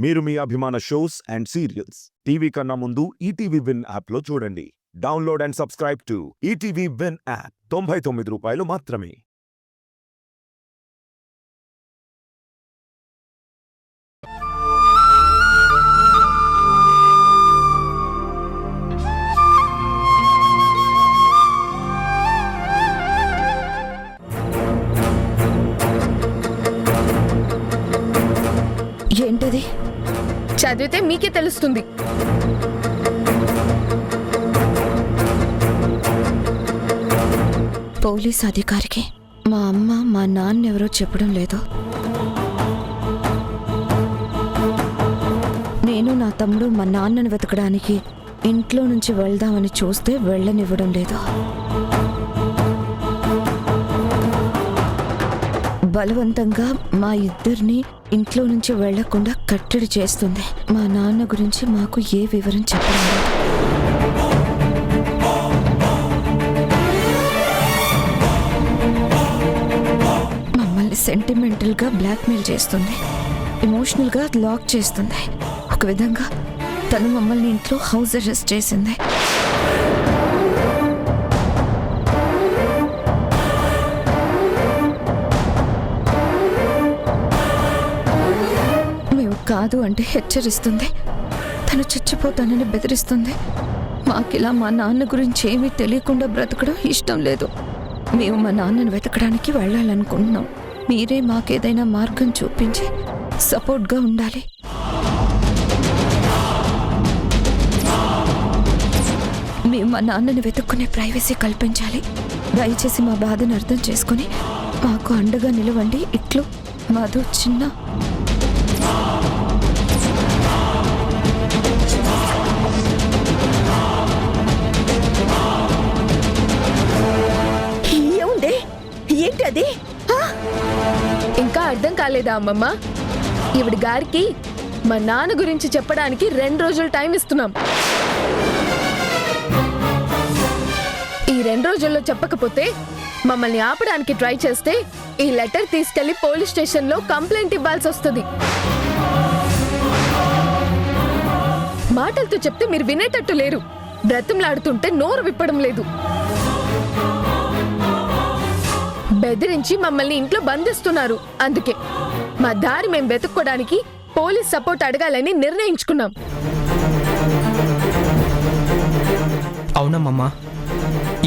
మీరు మీ అభిమాన shows and serials TV కన్నా ముందు ఈటీవీ విన్ యాప్లో చూడండి. Download and subscribe to ETV win app. 99 రూపాయలు మాత్రమే. ఏంటది? చదివితే మీకే తెలుస్తుంది. పోలీస్ అధికారికి మా అమ్మ మా నాన్న ఎవరో చెప్పడం లేదు. నేను నా తమ్ముడు మా నాన్నను వెతకడానికి ఇంట్లో నుంచి వెళ్దామని చూస్తే వెళ్ళనివ్వడం లేదు. బలవంతంగా మా ఇద్దరిని ఇంట్లో నుంచి వెళ్లకుండా కట్టడి చేస్తుంది. మా నాన్న గురించి మాకు ఏ వివరం చెప్పడం లేదు. మమ్మల్ని సెంటిమెంటల్గా బ్లాక్మెయిల్ చేస్తుంది, ఎమోషనల్గా లాక్ చేస్తుంది. ఒక విధంగా తను మమ్మల్ని ఇంట్లో హౌస్ అరెస్ట్ చేసింది. కాదు అంటే హెచ్చరిస్తుంది. తను చచ్చిపోతానని బెదిరిస్తుంది. మాకిలా మా నాన్న గురించి ఏమీ తెలియకుండా బ్రతకడం ఇష్టం లేదు. మేము మా నాన్నను వెతకడానికి వెళ్ళాలనుకుంటున్నాం. మీరే మాకేదైనా మార్గం చూపించి సపోర్ట్గా ఉండాలి. మేము మా నాన్నని వెతుక్కునే ప్రైవసీ కల్పించాలి. దయచేసి మా బాధను అర్థం చేసుకుని మాకు అండగా నిలవండి. ఇట్లు మధు చిన్న. ఏంటది? ఇంకా అర్థం కాలేదా అమ్మమ్మ? ఈవిడ గారికి మా నాన్న గురించి చెప్పడానికి 2 రోజులు టైం ఇస్తున్నాం. ఈ 2 రోజుల్లో చెప్పకపోతే మమ్మల్ని ఆపడానికి ట్రై చేస్తే ఈ లెటర్ తీసుకెళ్లి పోలీస్ స్టేషన్లో కంప్లైంట్ ఇవ్వాల్సి వస్తుంది. మాటలతో చెప్తే మీరు వినేటట్టు లేరు. బ్రతంలాడుతుంటే నోరు విప్పడం లేదు. బెదిరించి మమ్మల్ని ఇంట్లో బంధిస్తున్నారు. అందుకే మా దారి మేము వెతుక్కోవడానికి పోలీస్ సపోర్ట్ అడగాలని నిర్ణయించుకున్నాం. అవునమ్మమ్మా,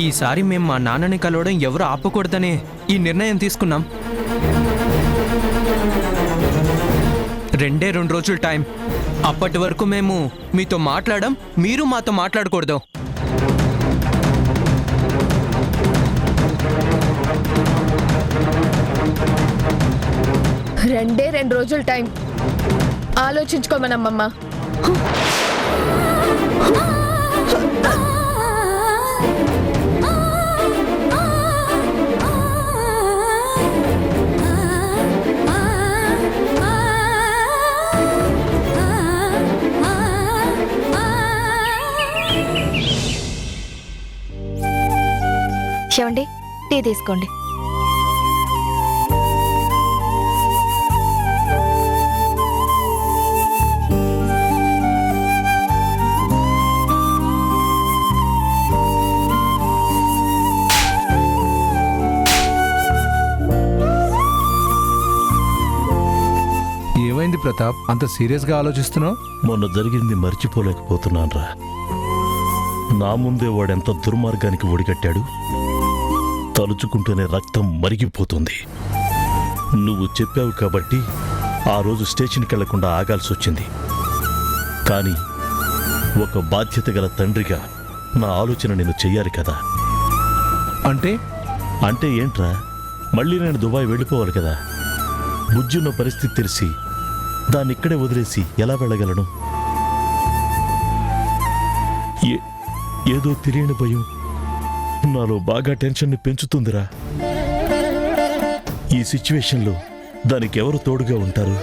ఈసారి మేము మా నాన్నని కలవడం ఎవరు ఆపకూడదనే ఈ నిర్ణయం తీసుకున్నాం. 2 రోజులు టైం. అప్పటి వరకు మేము మీతో మాట్లాడడం, మీరు మాతో మాట్లాడకూడదు. రెండే 2 రోజులు టైం. ఆలోచించుకోమనమ్మమ్మ. ఏమండి, టీ తీసుకోండి. ఏమైంది ప్రతాప్, అంత సీరియస్గా ఆలోచిస్తున్నావు? మొన్న జరిగింది మర్చిపోలేకపోతున్నాన్రా. నా ముందే వాడెంత దుర్మార్గానికి ఒడిగట్టాడు. తలుచుకుంటూనే రక్తం మరిగిపోతుంది. నువ్వు చెప్పావు కాబట్టి ఆ రోజు స్టేషన్కి వెళ్లకుండా ఆగాల్సి వచ్చింది. కానీ ఒక బాధ్యత గల తండ్రిగా నా ఆలోచన నేను చెయ్యాలి కదా. అంటే ఏంట్రా, మళ్ళీ నేను దుబాయ్ వెళ్ళిపోవాలి కదా. బుజ్జున్న పరిస్థితి తెలిసి దాన్ని ఇక్కడే వదిలేసి ఎలా వెళ్ళగలను? ఏదో తెలియని భయం నాలో బాగా టెన్షన్ని పెంచుతుందిరా. ఈ సిచ్యువేషన్లో దానికి ఎవరు తోడుగా ఉంటారు?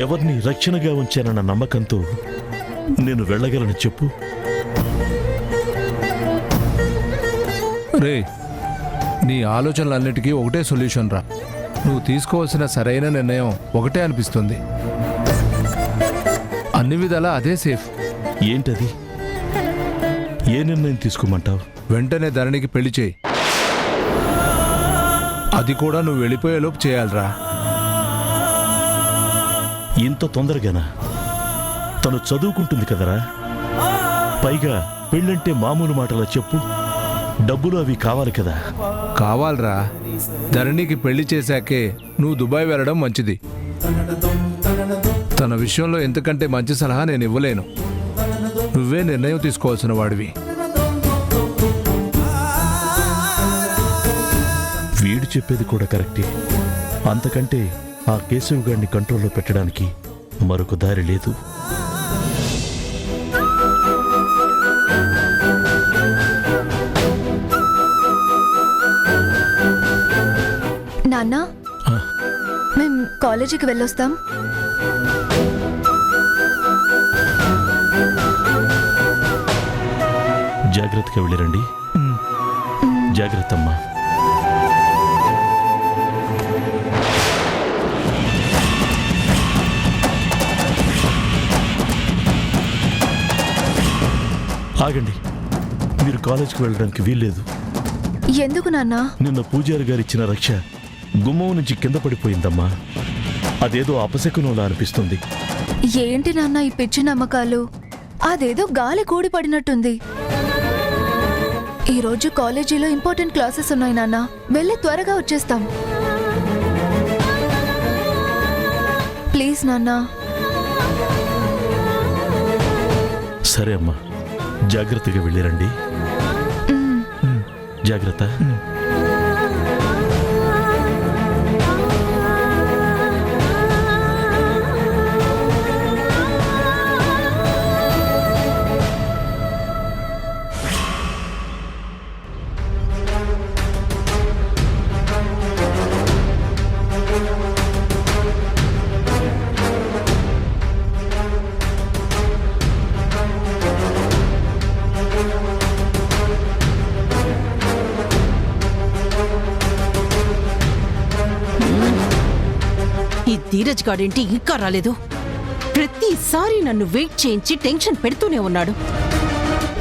ఎవరిని రక్షణగా ఉంచానన్న నమ్మకంతో నేను వెళ్ళగలను చెప్పు. రే, నీ ఆలోచనలన్నిటికీ ఒకటే సొల్యూషన్ రా. నువ్వు తీసుకోవాల్సిన సరైన నిర్ణయం ఒకటే అనిపిస్తుంది. అన్ని విధాలా అదే సేఫ్. ఏంటది? ఏ నిర్ణయం తీసుకోమంటావు? వెంటనే ధరణికి పెళ్లి చేయి. అది కూడా నువ్వు వెళ్ళిపోయేలోపు చేయాలిరా. ఇంత తొందరగానా? తను చదువుకుంటుంది కదరా. పైగా పెళ్ళంటే మామూలు మాటలా చెప్పు, డబ్బులు అవి కావాలి కదా. కావాలరా. ధరణికి పెళ్లి చేశాకే నువ్వు దుబాయ్ వెళ్ళడం మంచిది. తన విషయంలో ఎంతకంటే మంచి సలహా నేను ఇవ్వలేను. నువ్వే నిర్ణయం తీసుకోవాల్సిన వాడివి. వీడు చెప్పేది కూడా కరెక్టే. అంతకంటే ఆ కేశవ్ గారిని కంట్రోల్లో పెట్టడానికి మరొక దారి లేదు. నాన్న, మేం కాలేజీకి వెళ్ళొస్తాం. జాగ్రత్తగా వెళ్ళిరండి. జాగ్రత్త అమ్మా. ఆగండి, మీరు కాలేజీకి వెళ్ళడానికి వీల్లేదు. ఎందుకు నాన్న? నిన్న పూజారి గారు ఇచ్చిన రక్ష గుమ్మం నుంచి కింద పడిపోయిందమ్మా. అదేదో అపశకునంలా అనిపిస్తుంది. ఏంటి నాన్న ఈ పిచ్చి నమ్మకాలు? అదేదో గాలి కూడి పడినట్టుంది. ఈరోజు కాలేజీలో ఇంపార్టెంట్ క్లాసెస్ ఉన్నాయి నాన్న. వెళ్ళి త్వరగా వచ్చేస్తాం. ప్లీజ్ నాన్న. సరే అమ్మా, జాగ్రత్తగా వెళ్ళిరండి. జాగ్రత్త. ఈ ధీరజ్ గాడేంటి ఇంకా రాలేదు? ప్రతిసారి నన్ను వెయిట్ చేయించి టెన్షన్ పెడుతూనే ఉన్నాడు.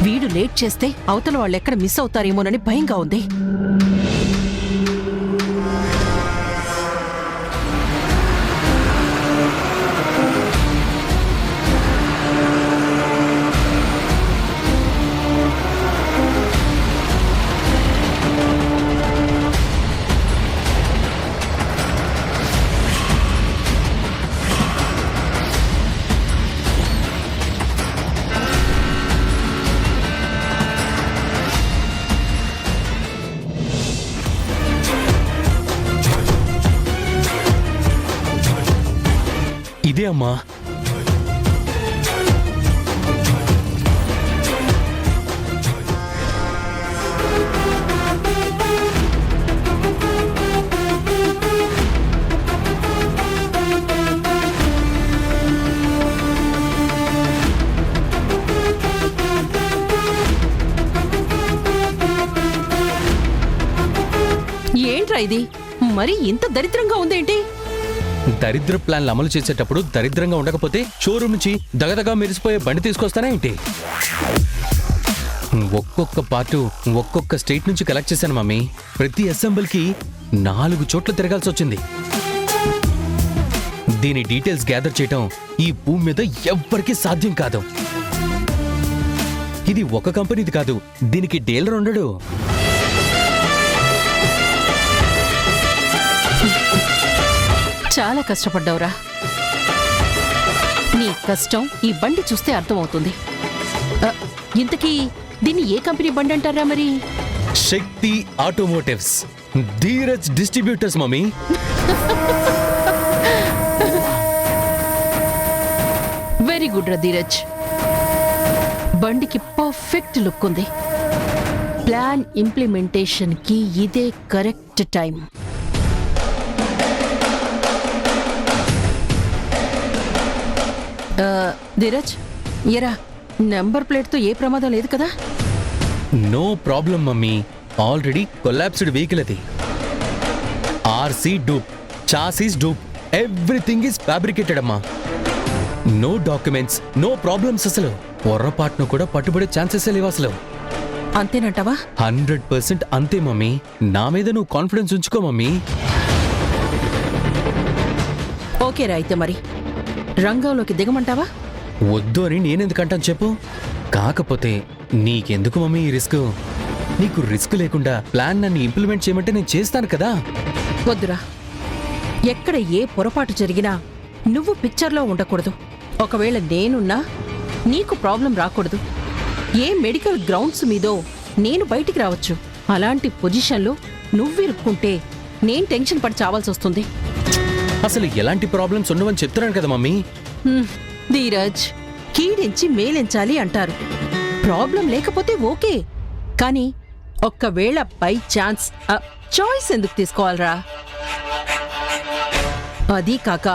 వీడు లేట్ చేస్తే అవతల వాళ్ళు ఎక్కడ మిస్ అవుతారేమోనని భయంగా ఉంది. ఇదే అమ్మా. ఏంట్రా ఇది? మరి ఇంత దరిద్రంగా ఉందేంటి? దరిద్ర ప్లాన్లు అమలు చేసేటప్పుడు దరిద్రంగా ఉండకపోతే షోరూమ్ నుంచి దగదగా మెరిసిపోయే బండి తీసుకొస్తానా ఏంటి? ఒక్కొక్క పార్టు ఒక్కొక్క స్టేట్ నుంచి కలెక్ట్ చేశాను మమ్మీ. ప్రతి అసెంబ్లీకి 4 చోట్ల తిరగాల్సి వచ్చింది. దీని డీటెయిల్స్ గ్యాదర్ చేయటం ఈ భూమి మీద ఎవ్వరికీ సాధ్యం కాదు. ఇది ఒక కంపెనీది కాదు, దీనికి డీలర్ ఉండడు. చాలా కష్టపడ్డావురా. నీ కష్టం ఈ బండి చూస్తే అర్థమవుతుంది. ఇంతకీ దీన్ని ఏ కంపెనీ బండి అంటారా మరి? Shakti automotives, Dheeraj distributors mummy. Very good రా ధీరజ్. బండికి పర్ఫెక్ట్ లుక్ ఉంది. ప్లాన్ ఇంప్లిమెంటేషన్ కి ఇదే కరెక్ట్ టైం. ధీరజ్, ఎరా నెంబర్ ప్లేట్తో ఏ ప్రమాదం లేదు కదా? No problem mummy. Already collapsed vehicle అది. RC dupe, chassis dupe, everything is fabricated అమ్మా. No documents, no problems. అసలు పొర్రపాటును కూడా పట్టుబడే ఛాన్సెస్ లేవు అసలు. అంతేనంటావా? 100% అంతే మమ్మీ. నా మీద నువ్వు కాన్ఫిడెన్స్ ఉంచుకో మమ్మీ. ఓకేరా, అయితే మరి రంగంలోకి దిగమంటావా? వద్దు అని నేనెందుకంటాను చెప్పు. కాకపోతే నీకెందుకు మమ్మీ ఈ రిస్క్? నీకు రిస్క్ లేకుండా ప్లాన్ నన్ను ఇంప్లిమెంట్ చేయమంటే నేను చేస్తాను కదా. వద్దురా. ఎక్కడ ఏ పొరపాటు జరిగినా నువ్వు పిక్చర్లో ఉండకూడదు. ఒకవేళ నేనున్నా నీకు ప్రాబ్లం రాకూడదు. ఏ మెడికల్ గ్రౌండ్స్ మీదో నేను బయటికి రావచ్చు. అలాంటి పొజిషన్లో నువ్విరుక్కుంటే నేను టెన్షన్ పడి చావాల్సి వస్తుంది. అసలు ఎలాంటి ప్రాబ్లమ్స్ ఉండవని చెప్తున్నాను కదా మమ్మీ. ధీరజ్, కీడించి మేలెంచాలి అంటారు. ప్రాబ్లం లేకపోతే ఓకే, కానీ ఒక్కవేళ బై ఛాన్స్ చాయిస్ ఎందుకు తీసుకోవాలరా? అదీ కాక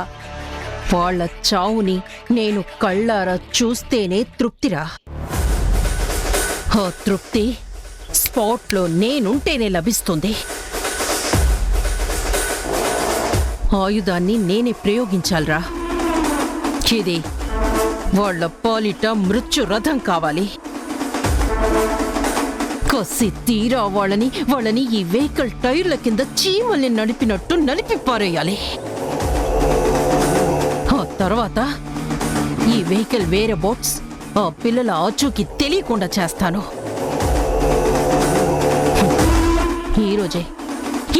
వాళ్ళ చావుని నేను కళ్ళారా చూస్తేనే తృప్తిరా. ఆ తృప్తి స్పాట్లో నేనుంటేనే లభిస్తుంది. ఆయుధాన్ని నేనే ప్రయోగించాలిరా. ఇది వాళ్ళ పాలిట మృత్యు రథం కావాలి. కసి తీరా వాళ్ళని ఈ వెహికల్ టైర్ల కింద చీమల్ని నడిపినట్టు నలిపి పారేయాలి. ఆ తర్వాత ఈ వెహికల్ వేరే బోట్స్ ఆ పిల్లల ఆచూకి తెలియకుండా చేస్తాను.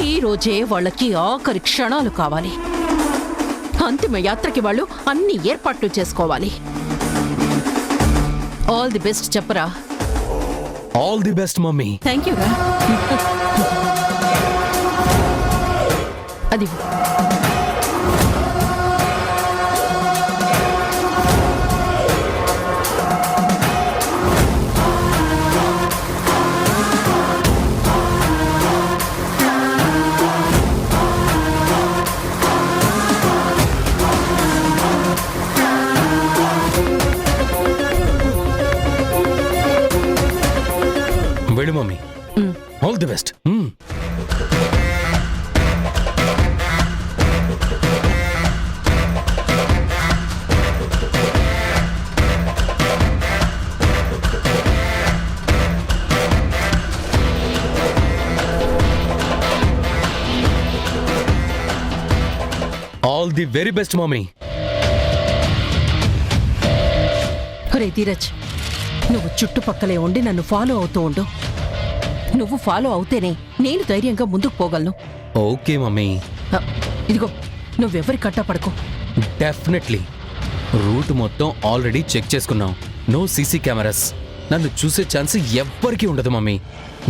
ఈ రోజే వాళ్ళకి ఆఖరి క్షణాలు కావాలి. అంతిమ యాత్రకి వాళ్ళు అన్ని ఏర్పాట్లు చేసుకోవాలి. ఆల్ ది బెస్ట్ చెప్పరా. All the best mummy. Thank you రా. అది వెళ్ళు mummy. All the best. All the very best mummy. ఒరే ధీరజ్, నువ్వు చుట్టుపక్కలే ఉండి నన్ను ఫాలో అవుతూ ఉండు. నువ్వు ఫాలో అవుతేనే నేను ధైర్యంగా ముందుకు పోగలను. Okay mummy. ఇదిగో, నువ్వెవరి కట్టపడకు. డెఫినెట్లీ. రూట్ మొత్తం ఆల్రెడీ చెక్ చేసుకున్నాం. No CC cameras. నన్ను చూసే ఛాన్స్ ఎవ్వరికీ ఉండదు మమ్మీ.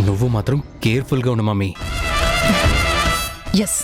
నువ్వు మాత్రం కేర్ఫుల్గా ఉండు మమ్మీ. ఎస్.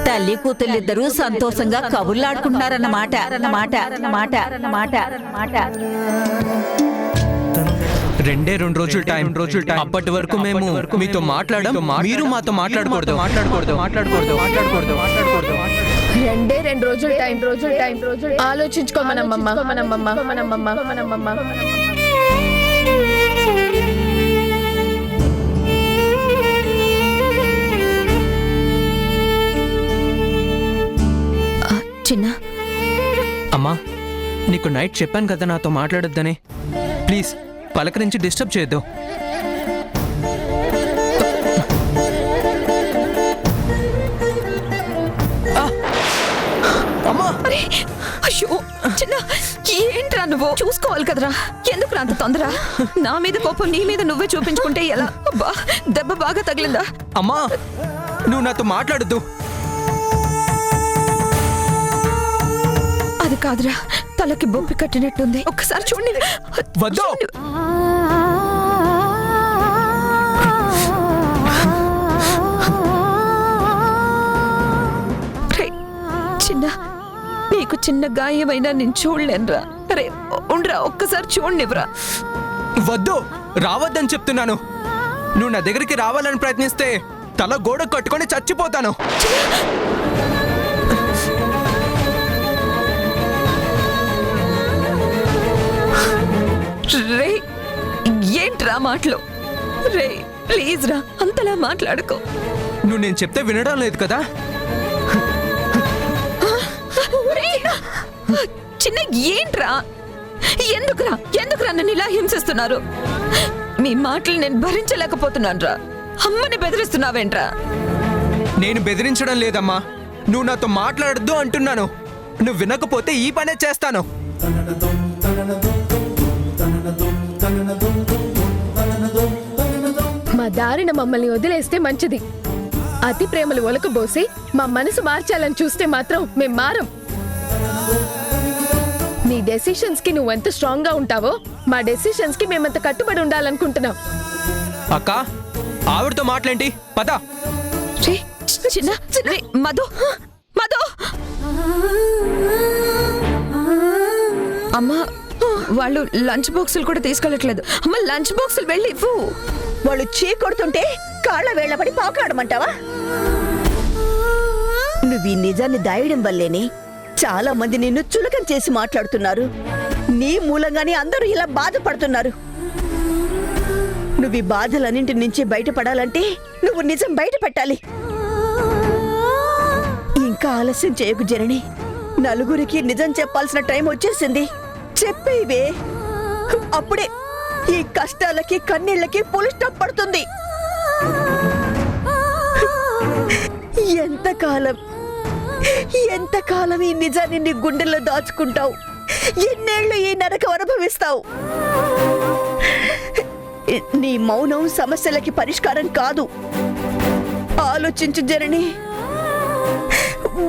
తల్లి కూతుళ్ళిద్దరూ సంతోషంగా కబుర్లాడుకుంటున్నారన్నమాట. అన్నమాట అన్నమాట అన్నమాట అన్నమాట. 2 రోజులు టైం. అప్పటి వరకు మేము మీతో మాట్లాడడం, మీరు మాతో మాట్లాడకూడదు. 2 రోజులు టైం. ఆలోచించుకోమనమ్మా. చిన్న అమ్మా, నీకు నైట్ చెప్పాను కదా నాతో మాట్లాడొద్దని. ప్లీజ్ పలకరించి డిస్టర్బ్ చేయొద్దు. నువ్వు చూసుకోవాలి కదరా. ఎందుకు అంత తొందర? నా మీద కోపం నీ మీద నువ్వే చూపించుకుంటే ఎలా? అబ్బా, దెబ్బ బాగా తగిలిందా? అమ్మా నువ్వు నాతో మాట్లాడద్దు. అది కాదురా, తలకి బొప్పి కట్టినట్టుంది. ఒక్కసారి చూడండి. వద్దు. చిన్న, నీకు చిన్న గాయమైనా నేను చూడలేనురా. అరే ఉండ్రా, ఒక్కసారి చూడనివ్వరా. వద్దు, రావద్దని చెప్తున్నాను. నువ్వు నా దగ్గరికి రావాలని ప్రయత్నిస్తే తల గోడ కట్టుకొని చచ్చిపోతాను. రే, ఏంట్రా మాటలు? రే ప్లీజ్ రా, అంతలా మాట్లాడుకో. నువ్వు నేను చెప్తే వినడం లేదు కదా. చిన్న, ఏంట్రా? ఎందుకురా నన్ను ఇలా హింసిస్తున్నారు? మీ మాటలు నేను భరించలేకపోతున్నాను రా. అమ్మని బెదిరిస్తున్నావేంట్రా? నేను బెదిరించడం లేదమ్మా, నువ్వు నాతో మాట్లాడద్దు అంటున్నాను. నువ్వు వినకపోతే ఈ పనే చేస్తాను. మా దారిన మమ్మల్ని వదిలేస్తే మంచిది. అతి ప్రేమలు ఒలకబోసి మా మనసు మార్చాలని చూస్తే మాత్రం మేం మారం. నీ డెసిషన్స్ కి నువ్వెంత స్ట్రాంగ్ గా ఉంటావో మా డెసిషన్స్ కి మేమంత కట్టుబడి ఉండాలనుకుంటున్నాం. అక్క, ఆవిడతో మాట్లాంటి పద. రే చిన్న, రే మధు, మధు. అమ్మా, వాళ్ళు లంచ్ బాక్సులు కూడా తీసుకెళ్ళట్లేదు. అమ్మ, లంచ్ బాక్సులు వెళ్ళి ఇవ్వు. వాళ్ళు చీకొడుతుంటే కాళ్ళ వేళ్లబడి పాకాడమంటావా? నువ్వు ఈ నిజాన్ని దాయడం వల్లేనే చాలా మంది నిన్ను చులకం చేసి మాట్లాడుతున్నారు. నీ మూలంగానే అందరూ ఇలా బాధపడుతున్నారు. నువ్వు ఈ బాధలన్నింటి నుంచి బయటపడాలంటే నువ్వు నిజం బయట పెట్టాలి. ఇంకా ఆలస్యం చేయకు జనని. నలుగురికి నిజం చెప్పాల్సిన టైం వచ్చేసింది. చెప్పేవే, అప్పుడే ఈ కష్టాలకి కన్నీళ్ళకి ఫుల్ స్టాప్ పడుతుంది. ఎంతకాలం ఈ నిజాన్ని నీ గుండెల్లో దాచుకుంటావు? ఎన్నేళ్లు ఈ నరకం అనుభవిస్తావు? నీ మౌనం సమస్యలకి పరిష్కారం కాదు. ఆలోచించు జనని.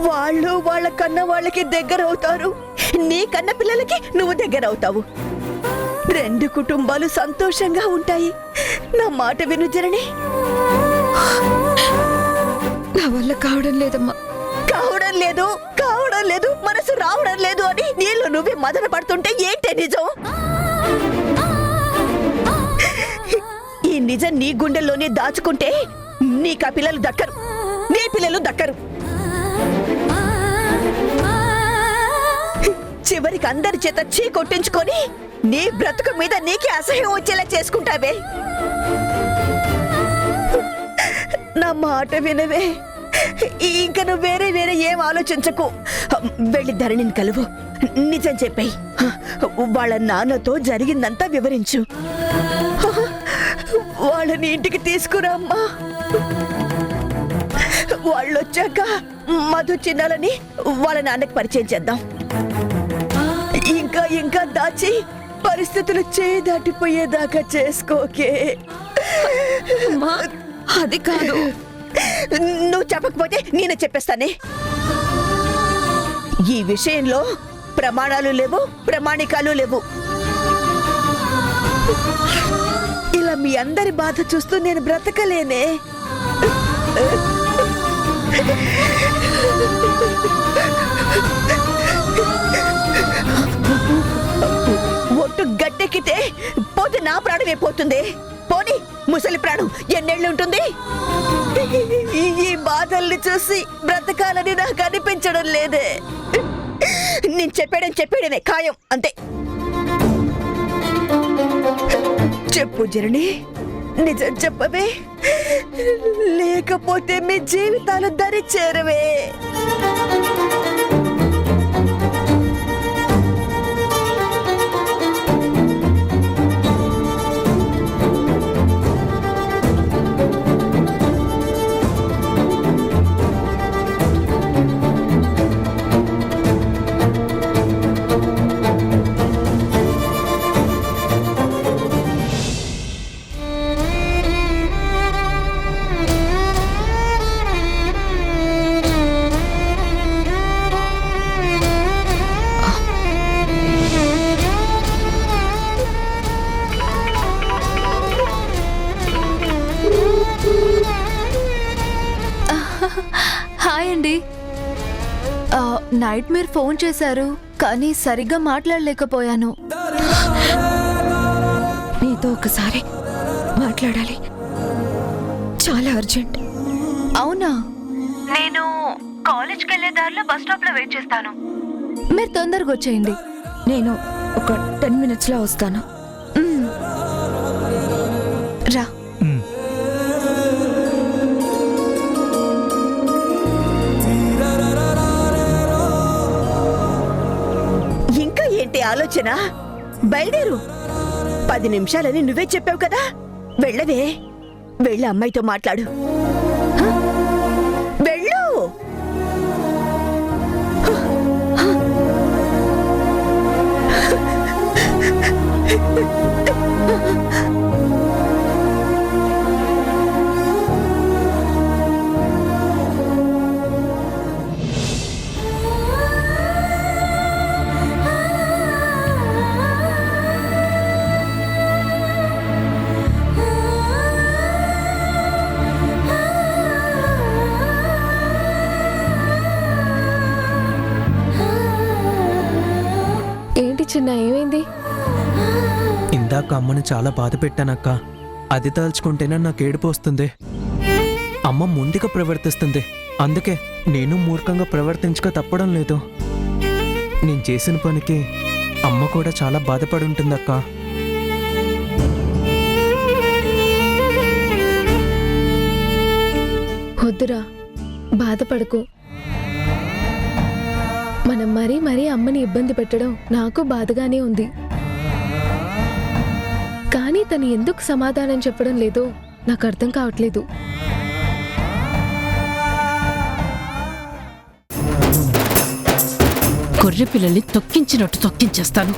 వాళ్ళు వాళ్ళ కన్న వాళ్ళకి దగ్గర అవుతారు, నీ కన్న పిల్లలకి నువ్వు దగ్గర అవుతావు. రెండు కుటుంబాలు సంతోషంగా ఉంటాయి. నా మాట విను జనని. నా వల్ల కావడం లేదమ్మా. కావడం లేదు, మనసు రావడం లేదు అని నీళ్ళు నువ్వే మదన పడుతుంటే ఏంటే నిజం? ఈ నిజం నీ గుండెల్లోనే దాచుకుంటే నీకా పిల్లలు దక్కరు, నీ పిల్లలు దక్కరు. చివరికి అందరి చేత చీ కొట్టించుకొని నీ బ్రతుకు మీద నీకే అసహ్యం వచ్చేలా చేసుకుంటావే. నా మాట వినవే. ఇంకా నువ్వు వేరే ఏం ఆలోచించకు. వెళ్ళి ధరణిని కలువు, నిజం చెప్పేయి. వాళ్ళ నాన్నతో జరిగిందంతా వివరించు. వాళ్ళని ఇంటికి తీసుకురా అమ్మా. వాళ్ళొచ్చాక మధు చిన్నాలని వాళ్ళ నాన్నకి పరిచయం చేద్దాం. ఇంకా దాచి పరిస్థితులు చేయి దాటిపోయేదాకా చేసుకోకే. అది కాదు. నువ్వు చెప్పకపోతే నేనే చెప్పేస్తానే. ఈ విషయంలో ప్రమాణాలు లేవు, ప్రమాణికాలు లేవు. ఇలా మీ అందరి బాధ చూస్తూ నేను బ్రతకలేనే. ఒట్టు గట్టెక్కితే పోతే నా ప్రాణమే పోతుంది. పోనీ ముసలి ప్రాణం ఎన్నేళ్ళు ఉంటుంది? ఈ బాధల్ని చూసి బ్రతకాలని నాకు అనిపించడం లేదే. నేను చెప్పేయడమే ఖాయం, అంతే. చెప్పు జరణి, నిజం చెప్పవే, లేకపోతే మీ జీవితాలు దరి చేరవే. హాయ్ అండి. నైట్ మీరు ఫోన్ చేశారు కానీ సరిగ్గా మాట్లాడలేకపోయాను. నీతో ఒకసారి మాట్లాడాలి, చాలా అర్జెంట్. అవునా? నేను కాలేజ్కి వెళ్ళే దారిలో బస్ స్టాప్ లో వెయిట్ చేస్తాను. మీరు తొందరగా వచ్చేయండి. నేను ఒక 10 minutesలో వస్తాను. రా. ఇంకా ఏంటి ఆలోచన? బయలుదేరు. 10 నిమిషాలని నువ్వే చెప్పావు కదా, వెళ్ళవే. వెళ్ళి అమ్మాయితో మాట్లాడు. హ? వెళ్ళు. ఏంటి చిన్న, ఏమైంది? ఇందాక అమ్మని చాలా బాధ పెట్టానక్క. అది తలుచుకుంటేనే నాకు ఏడుపు వస్తుంది. అమ్మ మొండిగా ప్రవర్తిస్తుంది, అందుకే నేను మూర్ఖంగా ప్రవర్తించక తప్పడం లేదు. నేను చేసిన పనికి అమ్మ కూడా చాలా బాధపడి ఉంటుందక్క. వద్దురా, బాధపడకు. మనం మరీ అమ్మని ఇబ్బంది పెట్టడం నాకు బాధగానే ఉంది. కానీ తను ఎందుకు సమాధానం చెప్పడం లేదో నాకు అర్థం కావట్లేదు. గొర్రె పిల్లల్ని తొక్కించినట్టు తొక్కించేస్తాను.